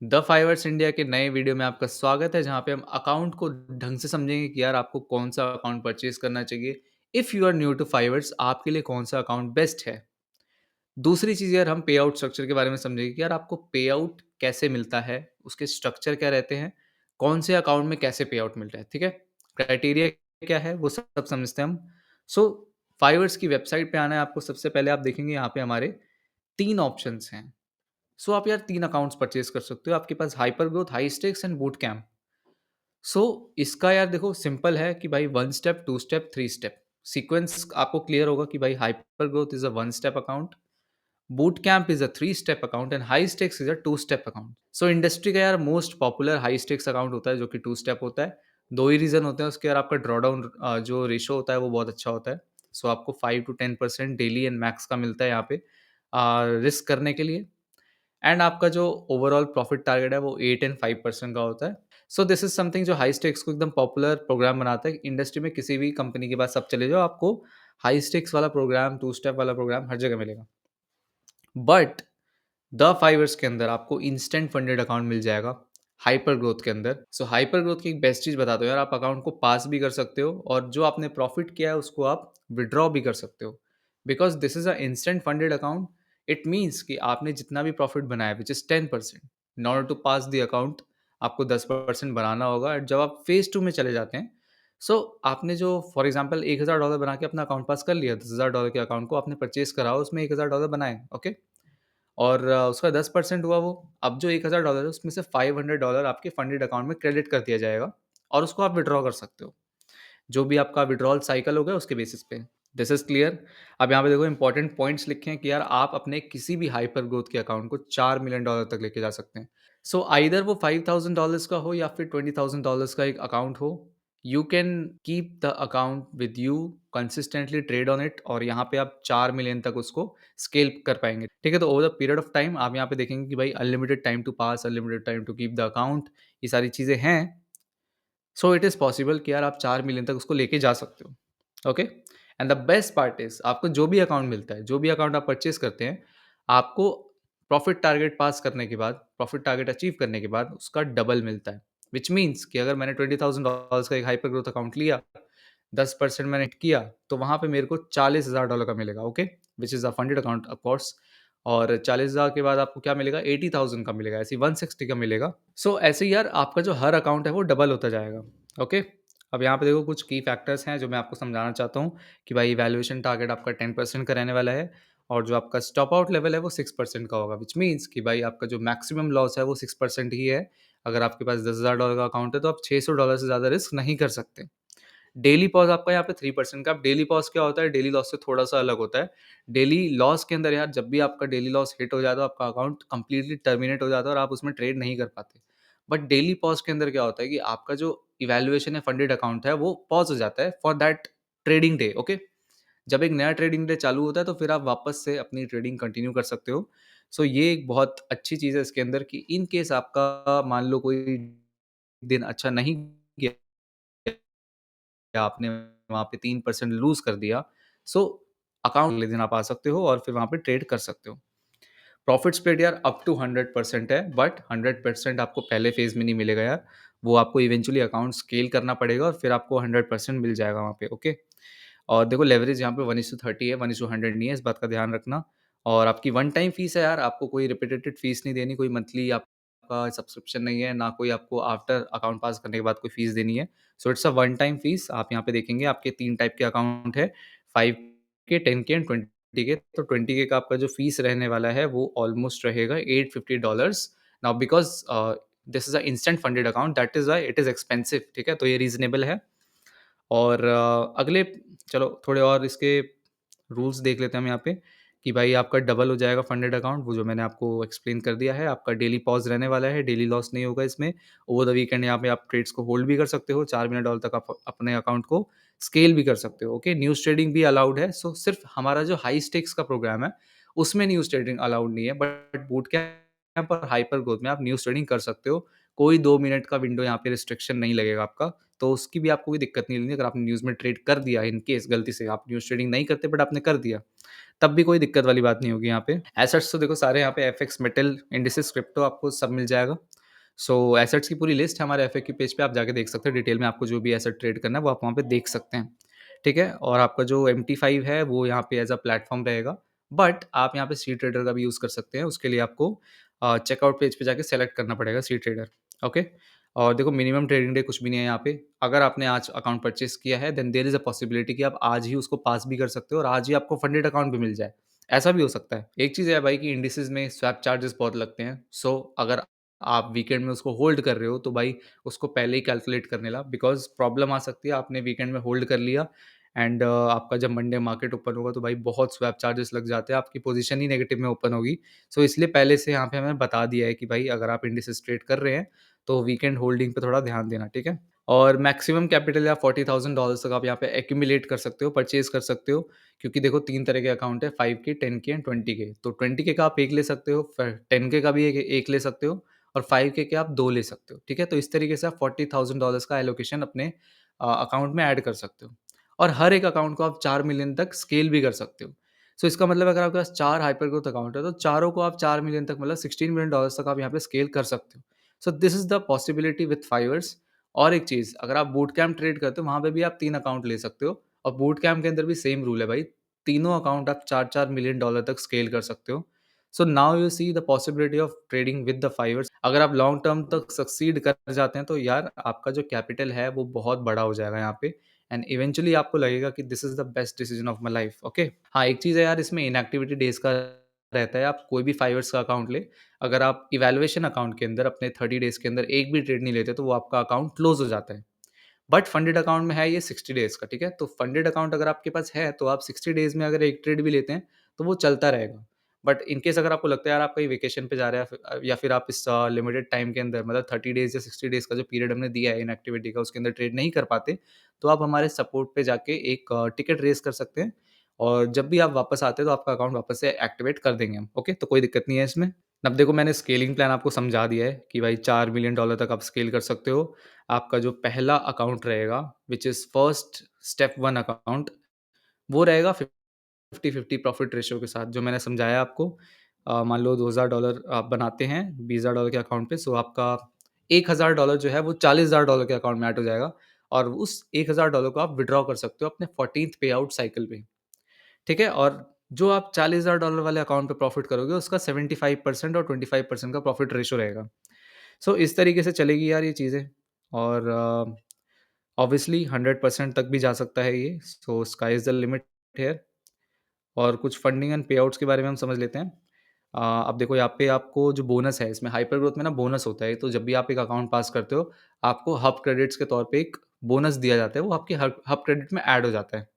The फाइवर्स India के नए video में आपका स्वागत है, जहाँ पे हम अकाउंट को ढंग से समझेंगे कि यार आपको कौन-सा अकाउंट परचेज़ करना चाहिए। If you are new to Fivers आपके लिए कौन-सा अकाउंट बेस्ट है। दूसरी चीज़ यार हम पे आउट स्ट्रक्चर के बारे में समझेंगे कि यार आपको पे आउट कैसे मिलता है, उसके स्ट्रक्चर क्या रहते हैं, कौन से अकाउंट में कैसे पे आउट मिल रहा है, ठीक है? क्राइटेरिया क्या है, वो सब समझते हैं हम। सो फाइवर्स की वेबसाइट पे आना है आपको। सबसे पहले आप देखेंगे यहाँ पे हमारे 3 ऑप्शंस हैं। सो आप यार 3 अकाउंट्स परचेज़ कर सकते हो। आपके पास hyper growth, high stakes and boot camp. So इसका यार देखो सिंपल है कि भाई 1 स्टेप, 2 स्टेप, 3 स्टेप। सीक्वेंस आपको क्लियर होगा कि भाई hyper growth is a 1 step account, boot camp is a 3 step account and high stakes is a 2 step account. So industry का यार most popular high stakes account होता है जो कि 2 स्टेप होता है। 2 ही रीज़न होते हैं उसके। यार आपका ड्रॉडाउन जो रेशियो होता है वो बहुत अच्छा होता है। सो आपको 5 टू 10% डेली एंड मैक्स का मिलता है यहाँ पे रिस्क करने के लिए। एंड आपका जो ओवरऑल प्रॉफिट टारगेट है वो 8 एंड 5% का होता है। सो दिस इज समथिंग जो हाई स्टेक्स को एकदम पॉपुलर प्रोग्राम बनाता है। इंडस्ट्री में किसी भी कंपनी के पास आप चले जाओ, आपको हाई स्टेक्स वाला प्रोग्राम, 2 स्टेप वाला प्रोग्राम हर जगह मिलेगा। बट द फाइवर्स के अंदर आपको इंस्टेंट फंडेड अकाउंट मिल जाएगा हाइपर ग्रोथ के अंदर। सो हाइपर ग्रोथ की एक बेस्ट चीज़ बताता हूँ यार, आप अकाउंट को पास भी कर सकते हो और जो आपने प्रॉफिट किया है उसको आप विड्रॉ भी कर सकते हो। Because this is a instant funded account. It means कि आपने जितना भी प्रॉफिट बनाया which is 10%, in order to pass the account आपको 10% बनाना होगा। और जब आप फेज 2 में चले जाते हैं, आपने जो फॉर एग्जाम्पल $1,000 बना के अपना अकाउंट पास कर लिया, $10,000 के अकाउंट को आपने परचेज करा, उसमें $1,000 बनाए, ओके। और उसका 10% हुआ वो। अब जो $1,000 है उसमें से $500 आपके फंडेड अकाउंट में क्रेडिट कर दिया जाएगा और उसको आप विथड्रॉ कर सकते हो। जो भी आपका विथड्रॉल साइकिल होगा उसके बेसिस पे। This is clear? अब यहाँ पे देखो इंपॉर्टेंट पॉइंट्स लिखे हैं कि यार आप अपने किसी भी हाइपर ग्रोथ के अकाउंट को $4 मिलियन तक लेके जा सकते हैं। सो आइदर वो $5,000 का हो या फिर $20,000 का एक अकाउंट हो, you can keep the account with you, consistently trade on it और यहाँ पे आप 4 मिलियन तक उसको स्केल कर पाएँगे। ठीक है? तो over the period of time आप यहाँ पे देखेंगे कि भाई unlimited time to pass, unlimited time to keep the account, ये सारी चीज़ें हैं। सो इट इज़ पॉसिबल कि यार आप 4 मिलियन तक उसको लेके जा सकते हो। Okay? And the best part is आपको जो भी अकाउंट मिलता है, जो भी अकाउंट आप परचेज़ करते हैं, आपको प्रॉफिट टारगेट पास करने के बाद, प्रॉफिट टारगेट अचीव करने के बाद उसका डबल मिलता है। व्हिच मीन्स कि अगर मैंने $20,000 का एक हाइपर ग्रोथ अकाउंट लिया, 10% मैंने हिट किया, तो वहाँ पे मेरे को $40,000 का मिलेगा, okay? Which is a funded account of course. और 40,000 के बाद आपको क्या मिलेगा? 80,000 का मिलेगा, ऐसे ही 160 का मिलेगा। ऐसे ही यार आपका जो हर अकाउंट है वो डबल होता जाएगा। ओके? अब यहाँ पे देखो कुछ की फैक्टर्स हैं जो मैं आपको समझाना चाहता हूँ कि भाई वैल्यूएशन टारगेट आपका 10% का रहने वाला है और जो आपका स्टॉप आउट लेवल है वो 6% का होगा। व्हिच मीन्स कि भाई आपका जो मैक्सिमम लॉस है वो 6% ही है। अगर आपके पास $10,000 का अकाउंट है तो आप $600 से ज़्यादा रिस्क नहीं कर सकते। डेली पॉज़ आपका यहाँ पे 3% का। अब डेली पॉज़ क्या होता है? डेली लॉस से थोड़ा-सा अलग होता है। डेली लॉस के अंदर यार जब भी आपका डेली लॉस हिट हो जाता है, आपका अकाउंट कंप्लीटली टर्मिनेट हो जाता है और आप उसमें ट्रेड नहीं कर पाते। बट डेली पॉज़ के अंदर क्या होता है कि आपका जो इवैल्यूएशन है फंडेड अकाउंट है, वो पॉज़ हो जाता है for that trading day, okay? जब एक नया ट्रेडिंग डे चालू होता है तो फिर आप वापस से अपनी ट्रेडिंग कंटिन्यू कर सकते हो। ये एक बहुत अच्छी चीज़ है इसके अंदर कि इन केस आपका मान लो कोई दिन अच्छा नहीं गया, या आपने वहाँ पे 3% लूज़ कर दिया, सो अकाउंट अगले दिन आप आ सकते हो और फिर वहाँ पे ट्रेड कर सकते हो। प्रॉफिट स्प्लिट यार अप टू 100% है, बट 100% आपको पहले फेज़ में नहीं मिलेगा यार। वो आपको इवेंचुअली अकाउंट स्केल करना पड़ेगा और फिर आपको 100% मिल जाएगा वहाँ पे, ओके? और देखो लेवरेज यहाँ पे 1:30 है, 1:100 नहीं है, इस बात का ध्यान रखना। और आपकी वन टाइम फीस है यार, आपको कोई रिपीटेड फीस नहीं देनी, कोई मंथली आपका सब्सक्रिप्शन नहीं है, ना कोई आपको आफ्टर अकाउंट पास करने के बाद कोई फीस देनी है। So it's a one time fees. आप यहाँ पे देखेंगे आपके 3 टाइप के अकाउंट है, 5 के, 10 के एंड 20 के। तो 20 के का आपका जो फीस रहने वाला है वो ऑलमोस्ट रहेगा $850। Now because this is a instant funded account that is why it is expensive, ठीक है? तो ये रीज़नेबल है। और अगले चलो थोड़े और इसके रूल्स देख लेते हैं हम यहाँ पे कि भाई आपका डबल हो जाएगा फंडेड अकाउंट, वो जो मैंने आपको एक्सप्लेन कर दिया है। आपका डेली पॉज़ रहने वाला है, डेली लॉस नहीं होगा इसमें। ओवर द वीकेंड यहाँ पे आप ट्रेड्स को होल्ड भी कर सकते हो, $4 मिलियन तक आप अपने अकाउंट को स्केल भी कर सकते हो, ओके? न्यूज़ ट्रेडिंग भी अलाउड है। सिर्फ़ हमारा जो हाई स्टेक्स का प्रोग्राम है, उसमें न्यूज़ ट्रेडिंग अलाउड नहीं है, बट बूट कैंप और हाइपर ग्रोथ में आप न्यूज़ ट्रेडिंग कर सकते हो। कोई 2 मिनट का विंडो यहाँ पे रिस्ट्रिक्शन नहीं लगेगा आपका। तो उसकी भी आपको कोई दिक्कत नहीं लेनी। अगर आपने न्यूज़ में ट्रेड कर दिया इन केस गलती से, आप न्यूज़ ट्रेडिंग नहीं करते बट आपने कर दिया, तब भी कोई दिक्कत वाली बात नहीं होगी यहाँ पे। एसेट्स तो देखो सारे यहाँ पे एफएक्स, मेटल, इंडिसेस, क्रिप्टो आपको सब मिल जाएगा। सो एसेट्स की पूरी लिस्ट हमारे एफएक्यू पेज पे आप जाके देख सकते हो, डिटेल में आपको जो भी एसेट ट्रेड करना है वो आप वहाँ पे देख सकते हैं। ठीक है? और आपका जो MT5 है वो यहाँ पे एज़ अ प्लेटफ़ॉर्म रहेगा। बट आप यहाँ पे सी ट्रेडर का भी यूज़ कर सकते हैं। उसके लिए आपको चेकआउट पेज पे जाके सेलेक्ट करना पड़ेगा सी ट्रेडर। ओके? और देखो मिनिमम ट्रेडिंग डे कुछ भी नहीं है यहाँ पे। अगर आपने आज अकाउंट परचेज़ किया है then there is a possibility कि आप आज ही उसको पास भी कर सकते हो और आज ही आपको फंडेड अकाउंट भी मिल जाए। ऐसा भी हो सकता है। एक चीज़ है भाई कि इंडिसेस में स्वैप चार्जेस बहुत लगते हैं। सो अगर आप वीकेंड में उसको होल्ड कर रहे हो तो भाई उसको पहले ही कैलकुलेट करने ला, बिकॉज़ प्रॉब्लम आ सकती है आपने वीकेंड में होल्ड कर लिया एंड आपका जब मंडे मार्केट ओपन होगा तो भाई बहुत स्वैप चार्जेस लग जाते हैं, आपकी पोज़ीशन ही नेगेटिव में ओपन होगी। सो इसलिए पहले से यहाँ पे हमें बता दिया है कि भाई अगर आप इंडिसेस ट्रेड कर रहे हैं तो वीकेंड होल्डिंग पे थोड़ा ध्यान देना, ठीक है? और मैक्सिमम कैपिटल या $40,000 तक आप यहाँ पे एक्यूमुलेट कर सकते हो, परचेज़ कर सकते हो, क्योंकि देखो 3 तरह के अकाउंट है, 5 के, 10 के एंड 20 के। तो 20 के का आप 1 ले सकते हो, फिर 10 के का भी एक ले सकते हो और 5 के आप 2 ले सकते हो, ठीक है? तो इस तरीके से आप $40,000 का एलोकेशन अपने अकाउंट में ऐड कर सकते हो और हर एक अकाउंट को आप 4 मिलियन तक स्केल भी कर सकते हो। सो इसका मतलब अगर आपके पास 4 हाइपर ग्रोथ अकाउंट है, तो चारों को आप 4 मिलियन तक मतलब $16 मिलियन तक आप यहाँ पे स्केल कर सकते हो। So this is the possibility with Fivers. और एक चीज़, अगर आप बूट कैम्प ट्रेड करते हो, वहाँ पे भी आप 3 अकाउंट ले सकते हो और बूट कैम्प के अंदर भी सेम रूल है भाई, तीनों अकाउंट आप 4-4 मिलियन डॉलर तक स्केल कर सकते हो। So now you see the possibility of trading with the Fivers. अगर आप लॉन्ग टर्म तक सक्सीड कर जाते हैं, तो यार आपका जो कैपिटल है, वो बहुत बड़ा हो जाएगा यहाँ पे एंड इवेंचुअली आपको लगेगा कि this is the best decision of my life, okay? हाँ, एक चीज़ है यार, इसमें इनएक्टिविटी डेज़ का रहता है, आप कोई भी फाइवर्स का अकाउंट लें, अगर आप इवैल्यूएशन अकाउंट के अंदर अपने 30 डेज़ के अंदर एक भी ट्रेड नहीं लेते, तो वो आपका अकाउंट क्लोज़ हो जाता है। बट फंडेड अकाउंट में है ये 60 डेज़ का, ठीक है? तो फंडेड अकाउंट अगर आपके पास है, तो आप 60 डेज़ में अगर एक ट्रेड भी लेते हैं, तो वो चलता रहेगा। बट इन केस अगर आपको लगता है यार आप कहीं वेकेशन पे जा रहे हैं या फिर आप इस लिमिटेड टाइम के अंदर मतलब 30 डेज़ या 60 डेज़ का जो पीरियड हमने दिया है इनएक्टिविटी का, उसके अंदर ट्रेड नहीं कर पाते, तो आप हमारे सपोर्ट पे जाके एक टिकट रेज़ कर सकते हैं और जब भी आप वापस आते हैं, तो आपका अकाउंट वापस से एक्टिवेट कर देंगे हम, ओके? तो कोई दिक्कत नहीं है इसमें। अब देखो मैंने स्केलिंग प्लान आपको समझा दिया है कि भाई $4 मिलियन तक आप स्केल कर सकते हो। आपका जो पहला अकाउंट रहेगा which is first step 1 account, वो रहेगा 50-50 प्रॉफिट रेशियो के साथ जो मैंने समझाया आपको। मान लो $2000 आप बनाते हैं $20,000 के अकाउंट पे, सो आपका $1000 जो है वो $40,000 के अकाउंट में ऐड हो जाएगा और उस $1000 को आप विथड्रॉ कर सकते हो अपने 14th पे आउट साइकिल पे, ठीक है? और जो आप $40,000 वाले अकाउंट पे प्रॉफिट करोगे उसका 75% और 25% का प्रॉफिट रेशियो रहेगा। सो इस तरीके से चलेगी यार ये चीज़ें और ऑब्वियसली 100% तक भी जा सकता है ये, so sky is the limit here. और कुछ फंडिंग एंड पेआउट्स के बारे में हम समझ लेते हैं। अब देखो यहाँ पे आपको जो बोनस है, इसमें हाइपर ग्रोथ में ना बोनस होता है, तो जब भी आप एक अकाउंट पास करते हो, आपको हब क्रेडिट्स के तौर पे एक बोनस दिया जाता है, वो आपके हब हब क्रेडिट में ऐड हो जाता है।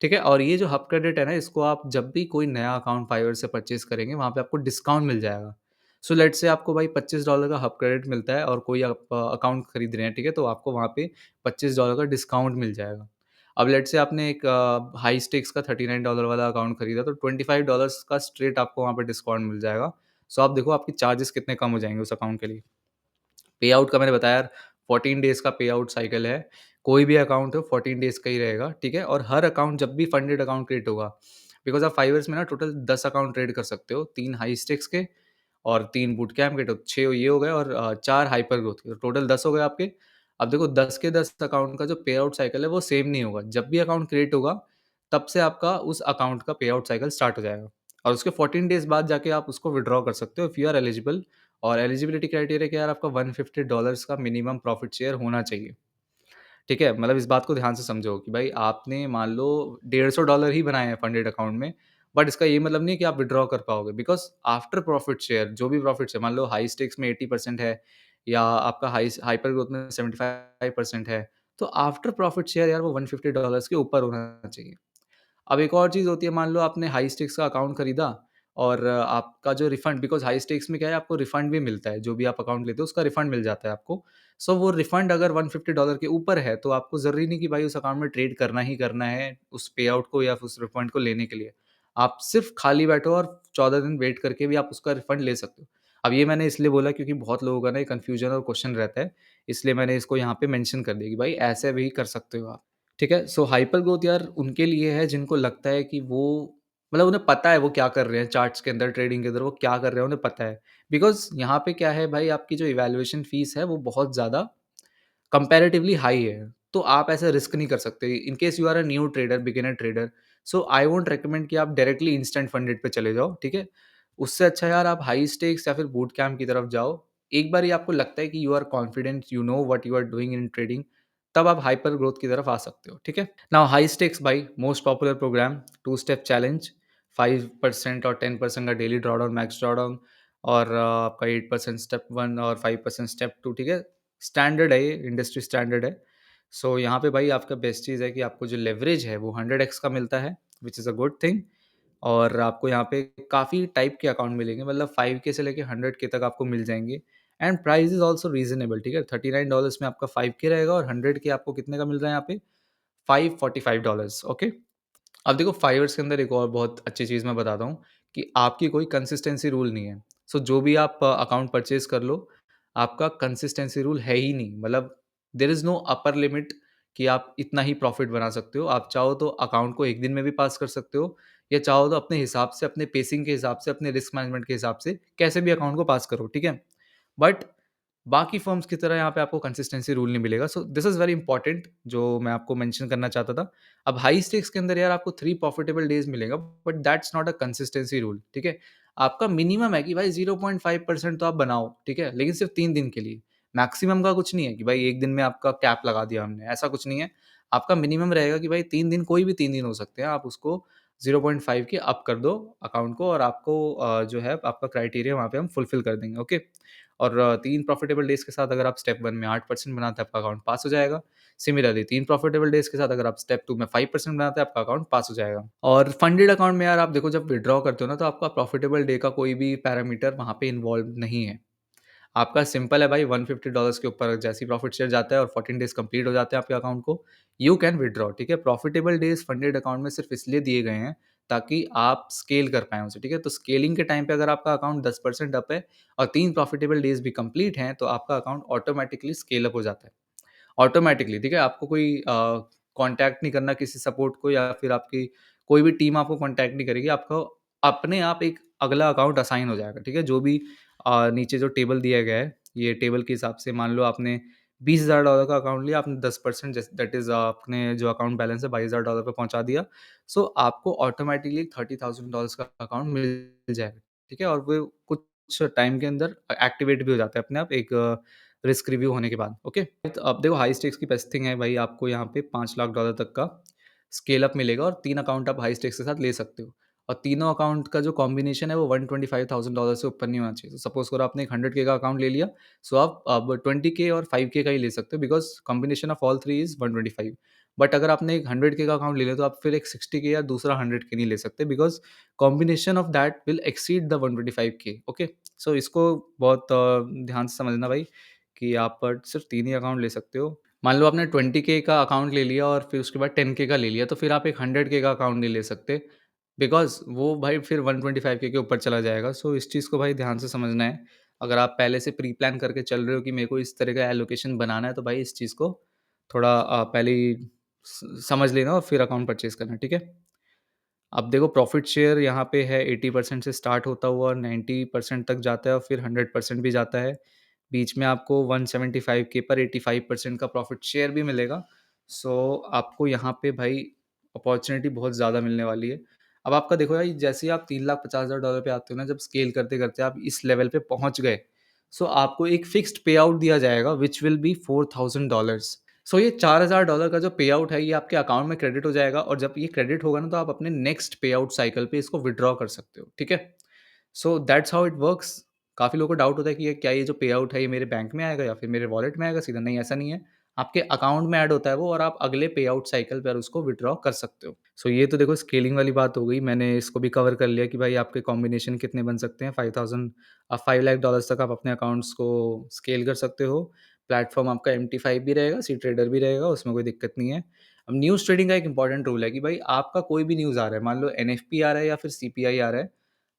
ठीक है? और ये जो हब क्रेडिट है ना, इसको आप जब भी कोई नया अकाउंट फाइवर से परचेज़ करेंगे, वहाँ पे आपको डिस्काउंट मिल जाएगा। सो लेट्स से आपको भाई $25 का हब क्रेडिट मिलता है और कोई आप अकाउंट खरीद रहे हैं, ठीक है? तो आपको वहाँ पे $25 का डिस्काउंट मिल जाएगा। अब लेट्स से आपने एक हाई स्टेक्स का $39 वाला अकाउंट खरीदा, तो $25 का स्ट्रेट आपको वहाँ पे डिस्काउंट मिल जाएगा। सो आप देखो आपके चार्जेस कितने कम हो जाएँगे उस अकाउंट के लिए। पे आउट का मैंने बताया यार, 14 डेज़ का पे आउट साइकिल है। कोई भी अकाउंट हो 14 डेज़ का ही रहेगा, ठीक है? और हर अकाउंट जब भी फंडेड अकाउंट क्रिएट होगा, बिकॉज़ आप फाइवर्स में ना टोटल 10 अकाउंट ट्रेड कर सकते हो, 3 हाई स्टेक्स के और 3 बूट कैम्प के, तो 6 ये हो गए और 4 हाइपर ग्रोथ के, टोटल 10 हो गए आपके। अब देखो 10 के 10 अकाउंट का जो पे आउट साइकिल है वो सेम नहीं होगा। जब भी अकाउंट क्रिएट होगा, तब से आपका उस अकाउंट का पे आउट साइकिल स्टार्ट हो जाएगा और उसके 14 डेज़ बाद जाके आप उसको विथड्रॉ कर सकते हो इफ यू आर एलिजिबल। और एलिजिबिलिटी क्राइटेरिया क्या है यार, आपका $150 का मिनिमम प्रॉफिट शेयर होना चाहिए। ठीक है? मतलब इस बात को ध्यान से समझो कि भाई आपने मान लो $150 ही बनाए हैं फंडेड अकाउंट में, बट इसका ये मतलब नहीं है कि आप विथड्रॉ कर पाओगे, बिकॉज़ आफ्टर प्रॉफिट शेयर जो भी प्रॉफिट्स है, मान लो हाई स्टेक्स में 80% है या आपका हाइपर ग्रोथ में 75% है, तो आफ्टर प्रॉफिट शेयर यार वो $150 के ऊपर होना चाहिए। अब एक और चीज़ होती है, मान लो आपने हाई स्टेक्स का अकाउंट खरीदा और आपका जो रिफंड, बिकॉज़ हाई स्टेक्स में क्या है, आपको रिफंड भी मिलता है, जो भी आप अकाउंट लेते हो उसका रिफंड मिल जाता है आपको। सो वो रिफंड अगर $150 के ऊपर है, तो आपको ज़रूरी नहीं कि भाई उस अकाउंट में ट्रेड करना ही करना है, उस पे आउट को या फिर उस रिफंड को लेने के लिए। आप सिर्फ़ खाली बैठो और 14 दिन वेट करके भी आप उसका रिफंड ले सकते हो। अब ये मैंने इसलिए बोला क्योंकि बहुत लोगों का ना ये कन्फ्यूज़न और क्वेश्चन रहता है, इसलिए मैंने इसको यहाँ पे मेंशन कर दिया कि भाई ऐसे भी कर सकते हो आप। ठीक है? सो हाइपर ग्रोथ यार उनके लिए है जिनको लगता है कि वो मतलब उन्हें पता है वो क्या कर रहे हैं चार्ट्स के अंदर, ट्रेडिंग के अंदर वो क्या कर रहे हैं, उन्हें पता है। बिकॉज़ यहाँ पे क्या है भाई, आपकी जो इवैल्यूएशन फ़ीस है वो बहुत ज़्यादा कंपैरेटिवली हाई है। तो आप ऐसा रिस्क नहीं कर सकते। In case you are a new trader, beginner trader, so I won't recommend कि आप डायरेक्टली इंस्टेंट फंडेड पे चले जाओ, ठीक है? उससे अच्छा यार आप हाई स्टेक्स या फिर बूट कैम्प की तरफ जाओ। एक बारी आपको लगता है कि you are confident, you know what you are doing in trading, तब आप हाइपर ग्रोथ की तरफ आ सकते हो, ठीक है? नाउ हाई स्टेक्स भाई, most popular program, 2 step challenge, 5% और 10% का डेली ड्रॉडाउन, मैक्स ड्रॉडाउन और आपका 8% स्टेप 1 और 5% स्टेप 2, ठीक है? स्टैंडर्ड है ये, इंडस्ट्री स्टैंडर्ड है। सो यहाँ पे भाई आपका बेस्ट चीज़ है कि आपको जो लेवरेज है वो 100x का मिलता है, which is a good thing. और आपको यहाँ पे काफ़ी टाइप के अकाउंट मिलेंगे, मतलब 5K से लेके 100K तक आपको मिल जाएँगे and price is also reasonable, ठीक है? $39 में आपका 5K रहेगा और 100K आपको कितने का मिल रहा है यहाँ पे? $545, ओके? अब देखो फाइवर्स के अंदर एक और बहुत अच्छी चीज़ मैं बताता हूँ कि आपकी कोई कंसिस्टेंसी रूल नहीं है। सो जो भी आप अकाउंट परचेज़ कर लो, आपका कंसिस्टेंसी रूल है ही नहीं। मतलब there is no upper limit कि आप इतना ही प्रॉफ़िट बना सकते हो। आप चाहो तो अकाउंट को 1 दिन में भी पास कर सकते हो या चाहो तो अपने हिसाब से, अपने पेसिंग के हिसाब से, अपने रिस्क मैनेजमेंट के हिसाब से कैसे भी अकाउंट को पास करो, ठीक है? बट बाकी फर्म्स की तरह यहाँ पे आपको कंसिस्टेंसी रूल नहीं मिलेगा। सो दिस इज़ वेरी इंपॉर्टेंट जो मैं आपको मेंशन करना चाहता था। अब हाई स्टेक्स के अंदर यार आपको 3 प्रॉफिटेबल डेज़ मिलेगा, but that's not a consistency rule, ठीक है? आपका मिनिमम है कि भाई 0.5% तो आप बनाओ, ठीक है? लेकिन सिर्फ़ 3 दिन के लिए। मैक्सिमम का कुछ नहीं है कि भाई 1 दिन में आपका कैप लगा दिया हमने, ऐसा कुछ नहीं है। आपका मिनिमम रहेगा कि भाई 3 दिन, कोई भी 3 दिन हो सकते हैं, आप उसको 0.5 के अप कर दो अकाउंट को और आपको जो है आपका क्राइटेरिया वहाँ पे हम फुलफ़िल कर देंगे, ओके? और 3 प्रॉफिटेबल डेज़ के साथ अगर आप स्टेप 1 में 8% बनाते हैं, आपका अकाउंट पास हो जाएगा। सिमिलरली 3 प्रॉफिटेबल डेज़ के साथ अगर आप स्टेप 2 में 5% बनाते हैं, आपका अकाउंट पास हो जाएगा। और फंडेड अकाउंट में यार आप देखो, जब विथड्रॉ करते हो ना, तो आपका प्रॉफिटेबल डे का कोई भी पैरामीटर वहाँ पे इन्वॉल्व नहीं है। आपका सिंपल है भाई, $150 के ऊपर जैसे ही प्रॉफिट शेयर जाता है और 14 डेज़ कंप्लीट हो जाते हैं आपके अकाउंट को, यू कैन विथड्रॉ, ठीक है? प्रॉफिटेबल डेज़ फंडेड अकाउंट में सिर्फ़ इसलिए दिए गए हैं ताकि आप स्केल कर पाएँ उसे, ठीक है? तो स्केलिंग के टाइम पे अगर आपका अकाउंट 10% अप है और 3 प्रॉफिटेबल डेज़ भी कंप्लीट हैं, तो आपका अकाउंट ऑटोमैटिकली स्केल अप हो जाता है। ऑटोमैटिकली, ठीक है? आपको कोई कॉन्टैक्ट नहीं करना किसी सपोर्ट को, या फिर आपकी कोई भी टीम आपको कॉन्टैक्ट नहीं करेगी। आपको अपने आप एक अगला अकाउंट असाइन हो जाएगा, ठीक है? जो भी नीचे जो टेबल दिया गया है, ये टेबल के हिसाब से मान लो आपने $20,000 का अकाउंट लिया, आपने 10% जैसे दैट इज़ आपने जो अकाउंट बैलेंस है $22,000 पे पहुँचा दिया। सो आपको ऑटोमैटिकली $30,000 का अकाउंट मिल जाएगा, ठीक है? और वो कुछ टाइम के अंदर एक्टिवेट भी हो जाता है अपने आप, एक रिस्क रिव्यू होने के बाद, ओके? तो अब देखो हाई स्टेक्स की बेस्ट थिंग है भाई, आपको यहाँ पे $5,00,000 तक का स्केल अप मिलेगा और 3 अकाउंट आप हाई स्टेक्स के साथ ले सकते हो। और तीनों अकाउंट का जो कॉम्बिनेशन है वो $125,000 से ऊपर नहीं होना चाहिए। तो सपोज़ करो आपने एक 100K का अकाउंट ले लिया, सो आप अब 20K और 5K का ही ले सकते हो, because combination of all 3 is 125। But अगर आपने एक 100K का अकाउंट ले लिया, तो आप फिर एक 60K या दूसरा 100K नहीं ले सकते, because combination of that will exceed the 125K, okay? So इसको बहुत ध्यान से समझना भाई कि आप सिर्फ़ 3 ही अकाउंट ले सकते हो। मान लो आपने 20K का अकाउंट ले लिया और फिर उसके बाद 10K का ले लिया, तो फिर आप एक 100K का अकाउंट नहीं ले सकते, बिकॉज़ वो भाई फिर 125K के ऊपर चला जाएगा। सो इस चीज़ को भाई ध्यान से समझना है। अगर आप पहले से प्री प्लान करके चल रहे हो कि मेरे को इस तरह का एलोकेशन बनाना है, तो भाई इस चीज़ को थोड़ा पहले ही समझ लेना और फिर अकाउंट परचेज़ करना, ठीक है? अब देखो प्रॉफ़िट शेयर यहाँ पे है, 80% से स्टार्ट होता हुआ और 90% तक जाता है और फिर 100% भी जाता है। बीच में आपको 175K पर 85% का प्रॉफ़िट शेयर भी मिलेगा। सो आपको यहाँ पे भाई अपॉर्च्युनिटी बहुत ज़्यादा मिलने वाली है। अब आपका देखो यार, जैसे ही आप $3,50,000 पे आते हो ना, जब स्केल करते-करते आप इस लेवल पे पहुँच गए, सो आपको एक फ़िक्स्ड पे आउट दिया जाएगा व्हिच विल बी $4,000। सो ये $4,000 का जो पे आउट है, ये आपके अकाउंट में क्रेडिट हो जाएगा और जब ये क्रेडिट होगा ना, तो आप अपने नेक्स्ट पे आउट साइकिल पे इसको विथड्रॉ कर सकते हो, ठीक है? So that's how it works. काफ़ी लोगों को डाउट होता है कि ये जो पे आउट है, ये मेरे बैंक में आएगा या फिर मेरे वॉलेट में आएगा सीधा? नहीं, ऐसा नहीं है। आपके अकाउंट में ऐड होता है वो और आप अगले पे आउट साइकिल पर उसको विथड्रॉ कर सकते हो। सो ये तो देखो स्केलिंग वाली बात हो गई। मैंने इसको भी कवर कर लिया कि भाई आपके कॉम्बिनेशन कितने बन सकते हैं। 5 लाख डॉलर्स तक आप अपने अकाउंट्स को स्केल कर सकते हो। प्लेटफ़ॉर्म आपका MT5 भी रहेगा, सी ट्रेडर भी रहेगा, उसमें कोई दिक्कत नहीं है। अब न्यूज़ ट्रेडिंग का एक इंपॉर्टेंट रूल है कि भाई आपका कोई भी न्यूज़ आ रहा है, मान लो एनएफपी आ रहा है या फिर सीपीआई आ रहा है,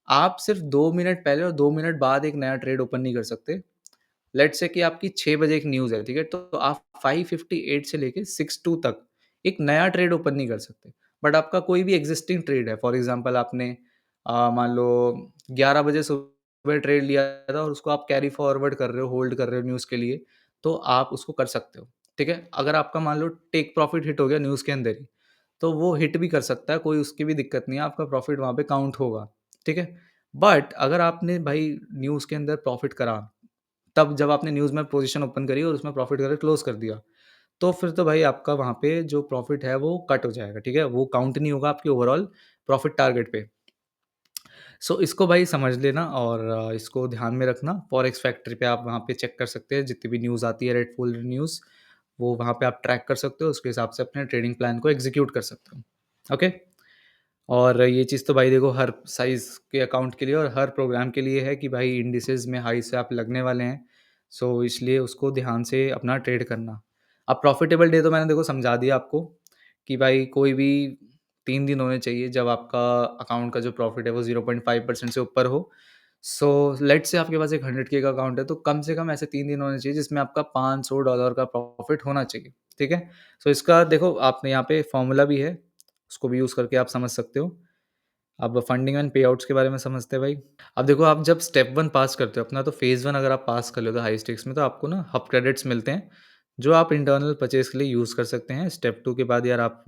आप सिर्फ़ 2 मिनट पहले और 2 मिनट बाद एक नया ट्रेड ओपन नहीं कर सकते। लेट्स से कि आपकी 6 बजे एक न्यूज़ है, ठीक है? तो आप 5:58 से लेके 6:02 तक एक नया ट्रेड ओपन नहीं कर सकते। बट आपका कोई भी एक्जिस्टिंग ट्रेड है, फॉर एग्ज़ाम्पल आपने मान लो 11 बजे सुबह ट्रेड लिया था और उसको आप कैरी फॉरवर्ड कर रहे हो, होल्ड कर रहे हो न्यूज़ के लिए, तो आप उसको कर सकते हो, ठीक है? अगर आपका मान लो टेक प्रॉफिट हिट हो गया न्यूज़ के अंदर ही, तो वो हिट भी कर सकता है, कोई उसकी भी दिक्कत नहीं है, आपका प्रॉफिट वहाँ पे काउंट होगा, ठीक है? बट अगर आपने भाई न्यूज़ के अंदर प्रॉफिट करा, तब जब आपने न्यूज़ में पोज़ीशन ओपन करी और उसमें प्रॉफिट करके क्लोज़ कर दिया, तो फिर तो भाई आपका वहाँ पे जो प्रॉफिट है वो कट हो जाएगा, ठीक है? वो काउंट नहीं होगा आपके ओवरऑल प्रॉफिट टारगेट पे। सो इसको भाई समझ लेना और इसको ध्यान में रखना। फॉरेक्स फैक्ट्री पे आप वहाँ पे चेक कर सकते हैं, जितनी भी न्यूज़ आती है रेडफुल न्यूज़, वो वहाँ पे आप ट्रैक कर सकते हो, उसके हिसाब से अपने ट्रेडिंग प्लान को एग्ज़ीक्यूट कर सकते हो। ओके? और ये चीज़ तो भाई देखो हर साइज़ के अकाउंट के लिए और हर प्रोग्राम के लिए है कि भाई इंडिसेस में हाई से आप लगने वाले हैं। सो इसलिए उसको ध्यान से अपना ट्रेड करना। अब प्रॉफ़िटेबल डे तो मैंने देखो समझा दिया आपको कि भाई कोई भी 3 दिन होने चाहिए जब आपका अकाउंट का जो प्रॉफ़िट है वो 0.5% से ऊपर हो। सो लेट्स से आपके पास एक 100 के का अकाउंट है तो कम से कम ऐसे 3 दिन होने चाहिए जिसमें आपका $500 का प्रॉफ़िट होना चाहिए। ठीक है? सो इसका देखो आपने यहाँ पे फ़ॉर्मूला भी है, उसको भी यूज़ करके आप समझ सकते हो। अब फंडिंग एंड पेआउट्स के बारे में समझते हैं भाई। अब देखो आप जब स्टेप 1 पास करते हो अपना तो फेज़ 1 अगर आप पास कर लेते हो हाई स्टेक्स में तो आपको ना हब क्रेडिट्स मिलते हैं, जो आप इंटरनल परचेज़ के लिए यूज़ कर सकते हैं। स्टेप 2 के बाद यार आप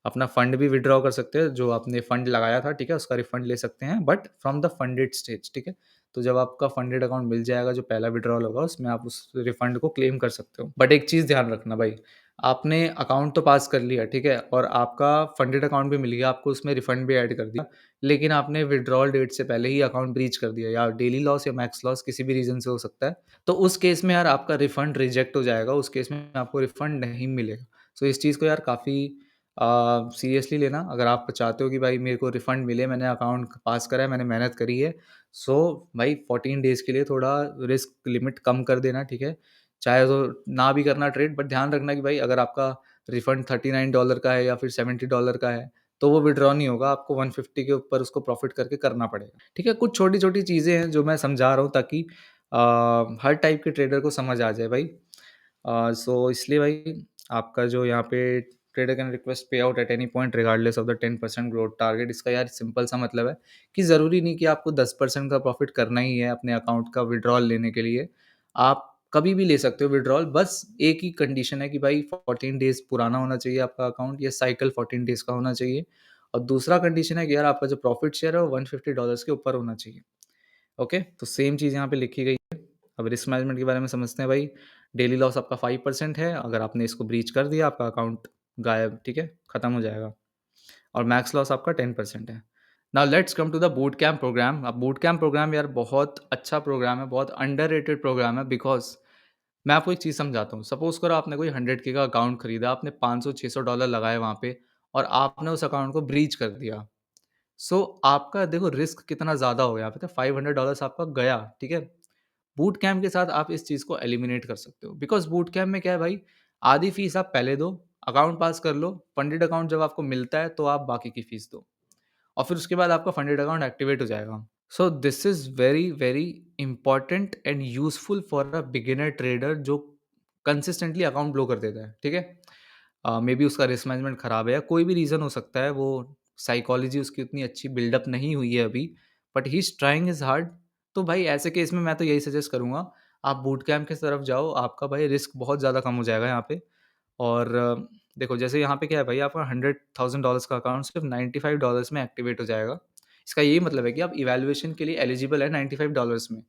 अपना फंड भी विथड्रॉ कर सकते हैं, जो आपने फंड लगाया था, ठीक है? उसका रिफंड ले सकते हैं but from the funded stage, ठीक है? तो जब आपका फंडेड अकाउंट मिल जाएगा, जो पहला विथड्रॉल होगा उसमें आप उस रिफंड को क्लेम कर सकते हो। बट एक चीज़ ध्यान रखना भाई, आपने अकाउंट तो पास कर लिया, ठीक है? और आपका फंडेड अकाउंट भी मिल गया, आपको उसमें रिफंड भी ऐड कर दिया। लेकिन आपने विथड्रॉल डेट से पहले ही अकाउंट ब्रीच कर दिया या डेली लॉस या मैक्स लॉस किसी भी रीज़न से हो सकता है। तो उस केस में यार आपका रिफंड रिजेक्ट हो जाएगा, उस केस में आपको रिफंड नहीं मिलेगा। सो इस चीज़ को यार काफ़ी सीरियसली लेना। अगर आप चाहते हो कि भाई मेरे को रिफंड मिले, मैंने अकाउंट पास करा है, मैंने मेहनत करी है, सो भाई 14 डेज़ के लिए थोड़ा रिस्क लिमिट कम कर देना, ठीक है? चाहे तो ना भी करना ट्रेड बट ध्यान रखना कि भाई अगर आपका रिफंड $39 का है या फिर $70 का है, तो वो विथड्रॉ नहीं होगा, आपको 150 के ऊपर उसको प्रॉफ़िट करके करना पड़ेगा। ठीक है? कुछ छोटी-छोटी चीज़ें हैं जो मैं समझा रहा हूँ ताकि हर टाइप के ट्रेडर को समझ आ जाए भाई। सो इसलिए भाई आपका जो यहाँ पे ट्रेडर कैन रिक्वेस्ट पे out at any point regardless of the 10% growth target, इसका यार सिंपल सा मतलब है कि ज़रूरी नहीं कि आपको 10% का प्रॉफ़िट करना ही है अपने अकाउंट का विथड्रॉल लेने के लिए। आप कभी भी ले सकते हो विथड्रॉल, बस एक ही कंडीशन है कि भाई 14 डेज़ पुराना होना चाहिए आपका अकाउंट या साइकिल 14 डेज़ का होना चाहिए और दूसरा कंडीशन है कि यार आपका जो प्रॉफिट शेयर है वो $150 के ऊपर होना चाहिए। ओके? तो सेम चीज़ यहाँ पे लिखी गई है। अब रिस्क मैनेजमेंट के बारे में समझते हैं भाई। डेली लॉस आपका 5% है, अगर आपने इसको ब्रीच कर दिया आपका अकाउंट गायब, ठीक है? खत्म हो जाएगा और मैक्स लॉस आपका 10% है। Now let's come to the boot camp program. अब बूट कैम्प प्रोग्राम यार बहुत अच्छा प्रोग्राम है, बहुत अंडररेटेड प्रोग्राम है बिकॉज़ मैं आपको एक चीज़ समझाता हूँ। सपोज़ करो आपने कोई 100 के का अकाउंट खरीदा, आपने $500-600 लगाए वहाँ पे और आपने उस अकाउंट को ब्रीच कर दिया। सो आपका देखो रिस्क कितना ज़्यादा हो गया, पता है $500 आपका गया, ठीक है? बूट कैम्प के साथ आप इस चीज़ को एलिमिनेट कर सकते हो बिकॉज़ बूट कैम्प में क्या है भाई, आधी फीस आप पहले दो, अकाउंट पास कर लो, फंडेड अकाउंट जब आपको मिलता है तो आप बाकी की फीस दो और फिर उसके बाद आपका फंडेड अकाउंट एक्टिवेट हो जाएगा। सो this is very, very important and useful for a beginner trader जो कंसिस्टेंटली अकाउंट ब्लो कर देता है, ठीक है? मेबी उसका रिस्क मैनेजमेंट खराब है या कोई भी रीज़न हो सकता है, वो साइकोलॉजी उसकी उतनी अच्छी बिल्डअप नहीं हुई है अभी, but he is trying his hard. तो भाई ऐसे केस में मैं तो यही सजेस्ट करूँगा, आप बूट कैम्प की तरफ जाओ, आपका भाई रिस्क बहुत ज़्यादा कम हो जाएगा यहाँ पे और देखो जैसे यहाँ पे क्या है भाई आपका $100,000 का अकाउंट सिर्फ़ $95 में एक्टिवेट हो जाएगा। इसका यही मतलब है कि आप इवैल्यूएशन के लिए एलिजिबल है $95 में।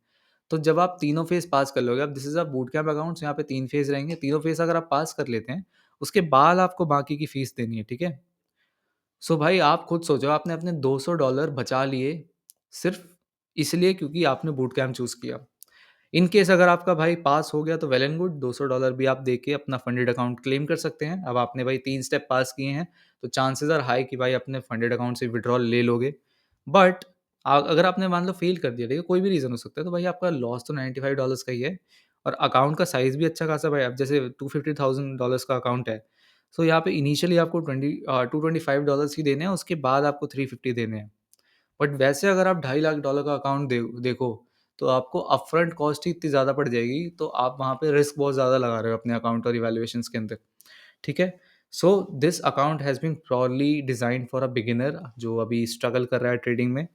तो जब आप तीनों फ़ेज़ पास कर लोगे, अब this is a boot camp accounts, यहाँ पे 3 फ़ेज़ रहेंगे, तीनों फ़ेज़ अगर आप पास कर लेते हैं, उसके बाद आपको बाकी की फ़ीस देनी है, ठीक है? सो भाई आप खुद सोचो आपने अपने $200 बचा लिए, सिर्फ़ इसलिए क्योंकि आपने बूट कैम्प चूज़ किया। इन केस अगर आपका भाई पास हो गया तो वेल एंड गुड, $200 भी आप देके अपना फंडेड अकाउंट क्लेम कर सकते हैं। अब आपने भाई 3 स्टेप पास किए हैं, तो चांसेज़ आर हाई कि भाई अपने फंडेड अकाउंट से विथड्रॉल ले लोगे। बट अगर आपने मान लो फ़ेल कर दिया, ठीक है, कोई भी रीज़न हो सकता है, तो भाई आपका लॉस तो $95 का ही है और अकाउंट का साइज़ भी अच्छा खासा भाई अब जैसे $250,000 का अकाउंट है, सो यहाँ पे इनिशियली आपको $225 ही देने हैं, उसके बाद आपको 350 देने हैं। बट वैसे अगर आप $2.5 लाख का अकाउंट देखो, तो आपको अपफ्रंट कॉस्ट ही इतनी ज़्यादा पड़ जाएगी, तो आप वहाँ पे रिस्क बहुत ज़्यादा लगा रहे हो अपने अकाउंट और इवैल्यूएशंस के अंदर, ठीक है? So this account has been purely designed for a beginner जो अभी स्ट्रगल कर रहा है ट्रेडिंग में।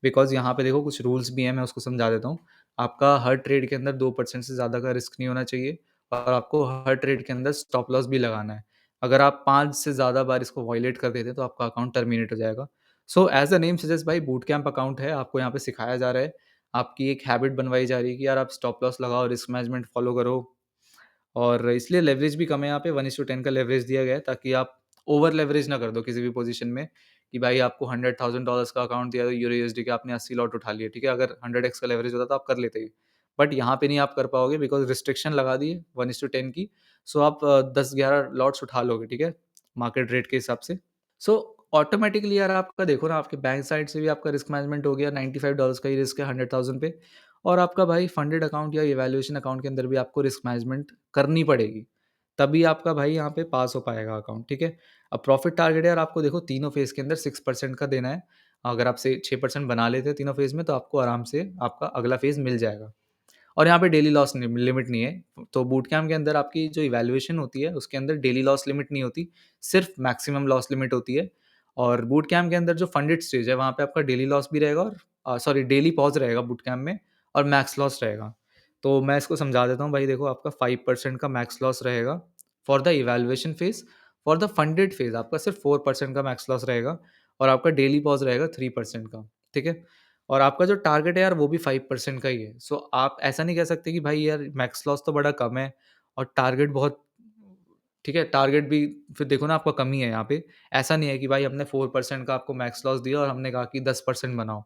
बिकॉज़ यहाँ पे देखो कुछ रूल्स भी हैं, मैं उसको समझा देता हूँ। आपका हर ट्रेड के अंदर 2% से ज़्यादा का रिस्क नहीं होना चाहिए और आपको हर ट्रेड के अंदर स्टॉप लॉस भी लगाना है। अगर आप 5 से ज़्यादा बार इसको वायलेट कर देते हैं तो आपका अकाउंट टर्मिनेट हो जाएगा। So as the name suggest भाई बूट कैंप अकाउंट है, आपको यहाँ पे सिखाया जा रहा है। आपकी एक हैबिट बनवाई जा रही है कि यार आप स्टॉप लॉस लगाओ, रिस्क मैनेजमेंट फॉलो करो। और इसलिए लेवरेज भी कम है यहाँ पे 1:10 का लेवरेज दिया गया है ताकि आप ओवर लेवरेज ना कर दो किसी भी पोज़ीशन में कि भाई आपको $100,000 का अकाउंट दिया यूरो यूएसडी के आपने 80 लॉट उठा लिए, ठीक है? अगर 100x का लेवरेज होता तो आप कर लेते ही। बट यहाँ पे नहीं आप कर पाओगे बिकॉज़ रिस्ट्रिक्शन लगा दी है 1:10 की। सो आप 10-11 लॉट्स उठा लोगे, ठीक है? मार्केट रेट के हिसाब से। सो ऑटोमैटिकली यार आपका देखो ना आपके बैंक साइड से भी आपका रिस्क मैनेजमेंट हो गया, $95 का ही रिस्क है 100,000 पे। और आपका भाई फंडेड अकाउंट या इवैल्यूएशन अकाउंट के अंदर भी आपको रिस्क मैनेजमेंट करनी पड़ेगी। तभी आपका भाई यहाँ पे पास हो पाएगा अकाउंट, ठीक है? अब प्रॉफिट टारगेट यार आपको देखो तीनों फेज़ के अंदर 6% का देना है। अगर आप से 6% बना लेते हैं तीनों फेज़ में तो आपको आराम से आपका अगला फेज़ मिल जाएगा। और यहाँ पे डेली लॉस लिमिट नहीं है। तो बूट कैम्प के अंदर आपकी जो इवैल्यूएशन होती है, उसके अंदर डेली लॉस लिमिट नहीं होती, सिर्फ़ मैक्सिमम लॉस लिमिट होती है। और बूट कैम्प के अंदर जो फंडेड स्टेज है, वहाँ पे आपका डेली लॉस भी रहेगा और सॉरी डेली पॉज़ रहेगा बूट कैम्प में और मैक्स लॉस रहेगा। तो मैं इसको समझा देता हूँ भाई देखो आपका 5% का मैक्स लॉस रहेगा for the evaluation phase, for the funded phase आपका सिर्फ़ 4% का मैक्स लॉस रहेगा और आपका डेली पॉज़ रहेगा 3% का, ठीक है? और आपका जो टारगेट है यार वो भी 5% का ही है। सो आप ऐसा नहीं कह सकते कि भाई यार मैक्स लॉस तो बड़ा कम है और टारगेट बहुत ठीक है, टारगेट भी फिर देखो ना आपका कम ही है यहाँ पे। ऐसा नहीं है कि भाई हमने 4% का आपको मैक्स लॉस दिया और हमने कहा कि 10% बनाओ।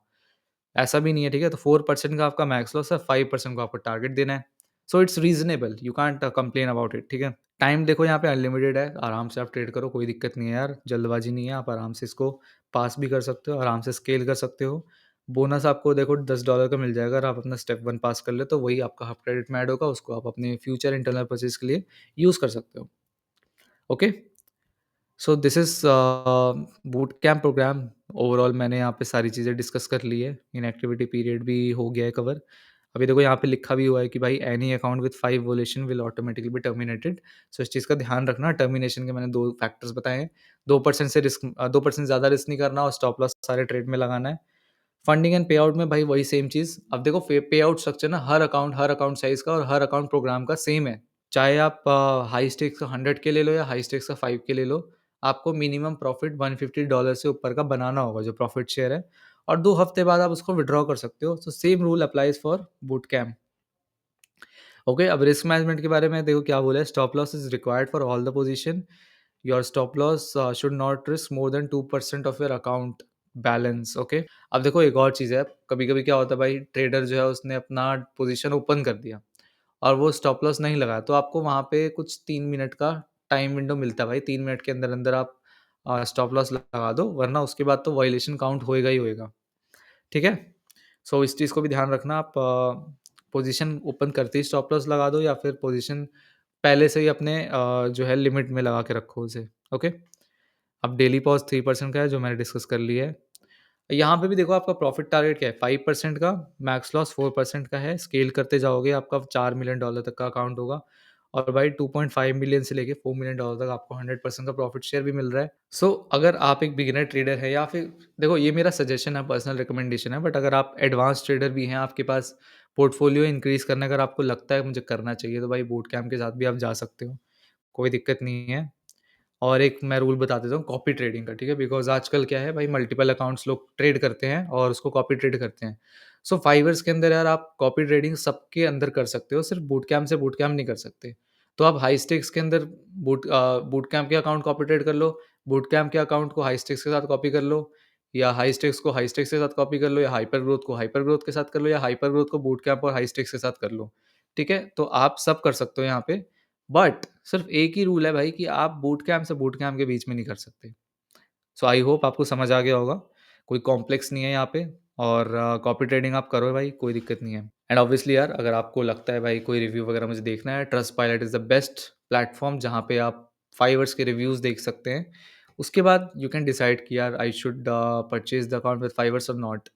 ऐसा भी नहीं है, ठीक है? तो 4% का आपका मैक्स लॉस है, 5% को आपको टारगेट देना है। So it's reasonable, you can't complain about it, ठीक है? टाइम देखो यहाँ पे अनलिमिटेड है, आराम से आप ट्रेड करो, कोई दिक्कत नहीं है यार, जल्दबाजी नहीं है, आप आराम से इसको पास भी कर सकते हो, आराम से स्केल कर सकते हो। बोनस आपको देखो $10 का मिल जाएगा अगर आप अपना स्टेप 1 पास कर ले तो वही आपका हाफ क्रेडिट में ऐड होगा, उसको आप अपने फ्यूचर इंटरनल परचेज़ के लिए यूज़ कर सकते हो। Okay? So this is boot camp program. Overall मैंने यहाँ पे सारी चीज़ें डिस्कस कर ली है। इनएक्टिविटी पीरियड भी हो गया है कवर। अभी देखो यहाँ पे लिखा भी हुआ है कि भाई any account with 5 violation will automatically be terminated. So इस चीज़ का ध्यान रखना। टर्मिनेशन के मैंने 2 फैक्टर्स बताए हैं। 2% से 2% ज़्यादा रिस्क नहीं करना और स्टॉप लॉस सारे ट्रेड में लगाना है। फंडिंग एंड पे आउट में भाई वही सेम चीज़। अब देखो पे आउट स्ट्रक्चर ना हर अकाउंट साइज़ का और हर अकाउंट प्रोग्राम का सेम है। चाहे आप हाई स्टेक्स का 100 के ले लो या हाई स्टेक्स का 5 के ले लो, आपको मिनिमम प्रॉफिट $150 से ऊपर का बनाना होगा जो प्रॉफिट शेयर है और 2 हफ्ते बाद आप उसको विथड्रॉ कर सकते हो। So same rule applies for boot camp. Okay, अब रिस्क मैनेजमेंट के बारे में देखो क्या बोला है, stop loss is required for all the position. Your stop loss should not risk more than 2% of your account balance, okay? अब देखो एक और चीज़ है, कभी-कभी क्या होता है भाई ट्रेडर जो है उसने अपना पोज़ीशन ओपन कर दिया और वो स्टॉप लॉस नहीं लगाया, तो आपको वहाँ पे कुछ 3 मिनट का टाइम विंडो मिलता है भाई, 3 मिनट के अंदर-अंदर आप स्टॉप लॉस लगा दो, वरना उसके बाद तो वायलेशन काउंट होएगा ही होएगा, ठीक है? सो इस चीज़ को भी ध्यान रखना आप पोज़ीशन ओपन करते ही स्टॉप लॉस लगा दो या फिर पोज़ीशन पहले से ही अपने जो है लिमिट में लगा के रखो उसे, ओके? अब डेली पॉज़ 3% का है जो मैंने डिस्कस कर लिया है। यहाँ पे भी देखो आपका प्रॉफिट टारगेट क्या है 5% का, मैक्स लॉस 4% का है, स्केल करते जाओगे आपका $4 मिलियन तक का अकाउंट होगा और भाई 2.5 मिलियन से लेके $4 मिलियन तक आपको 100% का प्रॉफिट शेयर भी मिल रहा है। सो अगर आप एक बिगिनर ट्रेडर है या फिर देखो ये मेरा सजेशन है, पर्सनल रिकमेंडेशन है, बट अगर आप एडवांस ट्रेडर भी हैं, आपके पास पोर्टफोलियो इंक्रीज़ करना अगर आपको लगता है मुझे करना चाहिए, तो भाई बूट कैम्प के साथ भी आप जा सकते हो, कोई दिक्कत नहीं है। और एक मैं रूल बता देता हूँ कॉपी ट्रेडिंग का, ठीक है? बिकॉज़ आजकल क्या है भाई मल्टीपल अकाउंट्स लोग ट्रेड करते हैं और उसको कॉपी ट्रेड करते हैं। सो फाइवर्स के अंदर यार आप कॉपी ट्रेडिंग सबके अंदर कर सकते हो, सिर्फ़ बूट कैम्प से बूट कैम्प नहीं कर सकते। तो आप हाई स्टेक्स के अंदर बूट कैम्प के अकाउंट कॉपी ट्रेड कर लो, बूट कैम्प के अकाउंट को हाई स्टेक्स के साथ कॉपी कर लो या हाई स्टेक्स को हाई स्टेक्स के साथ कॉपी कर लो या हाइपर ग्रोथ को हाइपर ग्रोथ के साथ कर लो या हाइपर ग्रोथ को बूट कैम्प और हाई स्टेक्स के साथ कर लो, ठीक है? तो आप सब कर सकते हो यहाँ पे। बट सिर्फ एक ही रूल है भाई कि आप बूट कैम्प से बूट कैम्प के बीच में नहीं कर सकते। सो आई होप आपको समझ आ गया होगा। कोई कॉम्प्लेक्स नहीं है यहाँ पे और कॉपी ट्रेडिंग आप करो भाई, कोई दिक्कत नहीं है। एंड ऑब्वियसली यार अगर आपको लगता है भाई कोई रिव्यू वगैरह मुझे देखना है, ट्रस्टपाइलट इज़ द बेस्ट प्लेटफ़ॉर्म जहाँ पे आप फाइवर्स के रिव्यूज़ देख सकते हैं। उसके बाद यू कैन डिसाइड कि यार I should purchase the account with Fivers और नॉट।